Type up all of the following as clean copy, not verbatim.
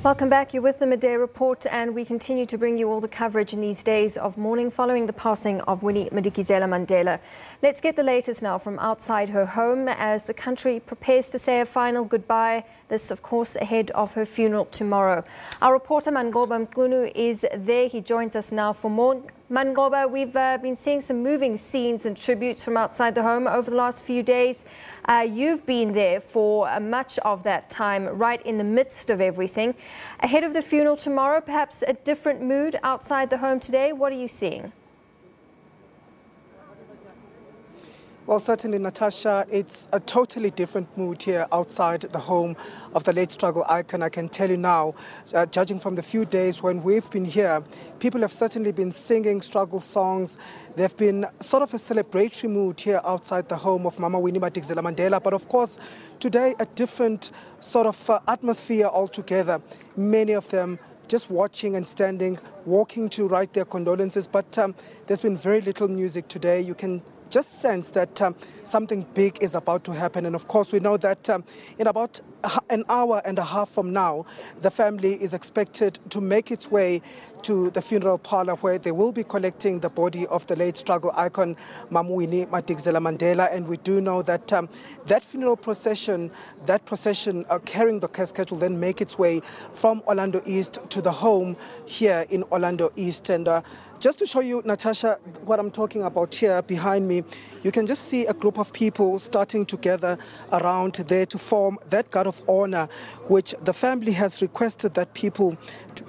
Welcome back. You're with the Midday Report, and we continue to bring you all the coverage in these days of mourning following the passing of Winnie Madikizela-Mandela. Let's get the latest now from outside her home as the country prepares to say a final goodbye. This, of course, ahead of her funeral tomorrow. Our reporter Manqoba Mchunu is there. He joins us now for more. Manqoba, we've been seeing some moving scenes and tributes from outside the home over the last few days. You've been there for much of that time, right in the midst of everything. Ahead of the funeral tomorrow, perhaps a different mood outside the home today. What are you seeing? Well, certainly, Natasha, it's a totally different mood here outside the home of the late struggle icon. I can tell you now, judging from the few days when we've been here, people have certainly been singing struggle songs. There've been sort of a celebratory mood here outside the home of Mama Winnie Madikizela-Mandela. But of course, today, a different sort of atmosphere altogether. Many of them just watching and standing, walking to write their condolences. But there's been very little music today. You can just sense that something big is about to happen. And of course, we know that in about an hour and a half from now, the family is expected to make its way to the funeral parlor where they will be collecting the body of the late struggle icon, Mama Winnie Madikizela-Mandela. And we do know that that funeral procession, carrying the casket will then make its way from Orlando East to the home here in Orlando East. And just to show you, Natasha, what I'm talking about here behind me, you can just see a group of people starting to gather around there to form that guard of honor, which the family has requested that people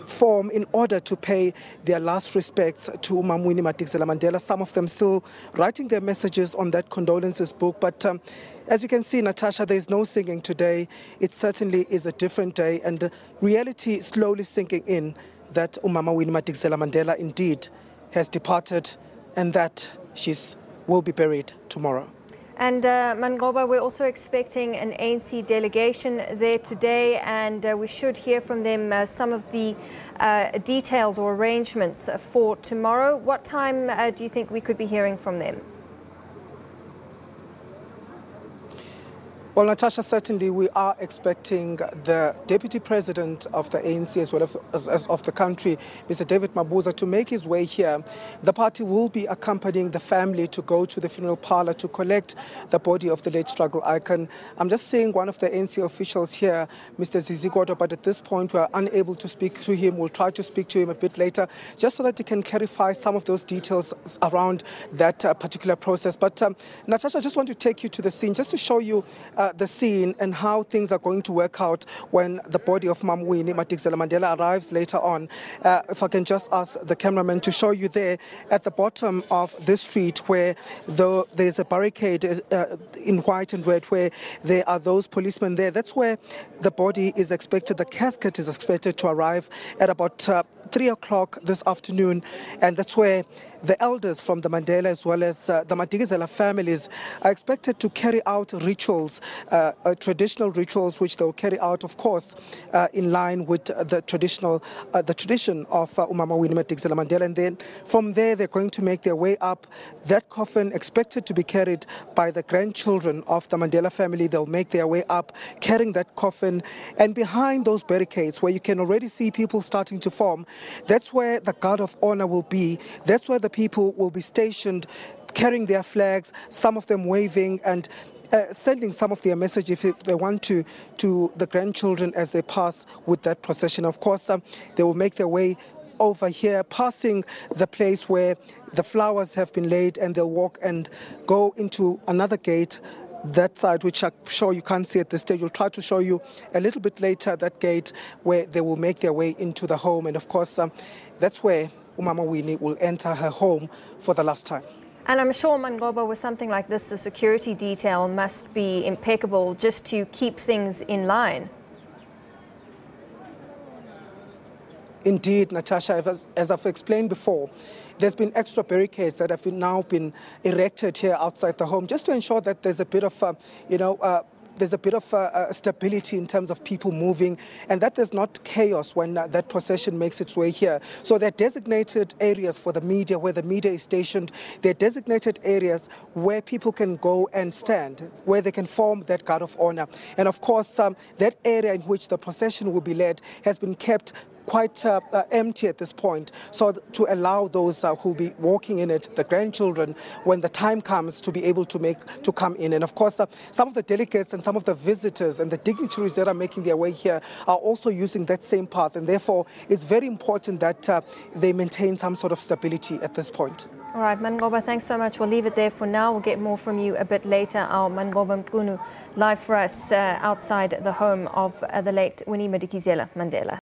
form in order to pay their last respects to Mama Winnie Madikizela-Mandela. Some of them still writing their messages on that condolences book. But as you can see, Natasha, there is no singing today. It certainly is a different day, and reality slowly sinking in that Mama Winnie Madikizela-Mandela indeed has departed and that she will be buried tomorrow. And Manqoba, we're also expecting an ANC delegation there today, and we should hear from them some of the details or arrangements for tomorrow. What time do you think we could be hearing from them? Well, Natasha, certainly we are expecting the Deputy President of the ANC as well as of the country, Mr. David Mabuza, to make his way here. The party will be accompanying the family to go to the funeral parlor to collect the body of the late struggle icon. I'm just seeing one of the ANC officials here, Mr. Zizigoto, but at this point we are unable to speak to him. We'll try to speak to him a bit later, just so that he can clarify some of those details around that particular process. But Natasha, I just want to take you to the scene, just to show you the scene and how things are going to work out when the body of Mama Winnie Madikizela-Mandela arrives later on. If I can just ask the cameraman to show you there at the bottom of this street where there's a barricade in white and red where there are those policemen there. That's where the body is expected, the casket is expected to arrive at about 3 o'clock this afternoon, and that's where the elders from the Mandela as well as the Madikizela families are expected to carry out rituals, traditional rituals, which they'll carry out, of course, in line with the tradition of Mama Winnie Madikizela-Mandela. And then from there, they're going to make their way up. That coffin expected to be carried by the grandchildren of the Mandela family. They'll make their way up, carrying that coffin. And behind those barricades, where you can already see people starting to form, that's where the guard of honor will be. That's where the people will be stationed, carrying their flags, some of them waving and sending some of their messages if they want to the grandchildren as they pass with that procession. Of course, they will make their way over here, passing the place where the flowers have been laid, and they'll walk and go into another gate, that side, which I'm sure you can't see at this stage. We'll try to show you a little bit later that gate where they will make their way into the home. And of course, that's where Mama Winnie will enter her home for the last time. And I'm sure, Manqoba, with something like this, the security detail must be impeccable just to keep things in line. Indeed, Natasha, as I've explained before, there's been extra barricades that have now been erected here outside the home, just to ensure that there's a bit of, there's a bit of stability in terms of people moving, and that there's not chaos when that procession makes its way here. So there are designated areas for the media where the media is stationed. There are designated areas where people can go and stand, where they can form that guard of honor. And of course, that area in which the procession will be led has been kept quite empty at this point, so to allow those who will be walking in it, the grandchildren, when the time comes, to be able to come in. And of course, some of the delegates and some of the visitors and the dignitaries that are making their way here are also using that same path, and therefore it's very important that they maintain some sort of stability at this point. All right, Manqoba, thanks so much. We'll leave it there for now. We'll get more from you a bit later. Our Manqoba Mchunu live for us outside the home of the late Winnie Madikizela-Mandela.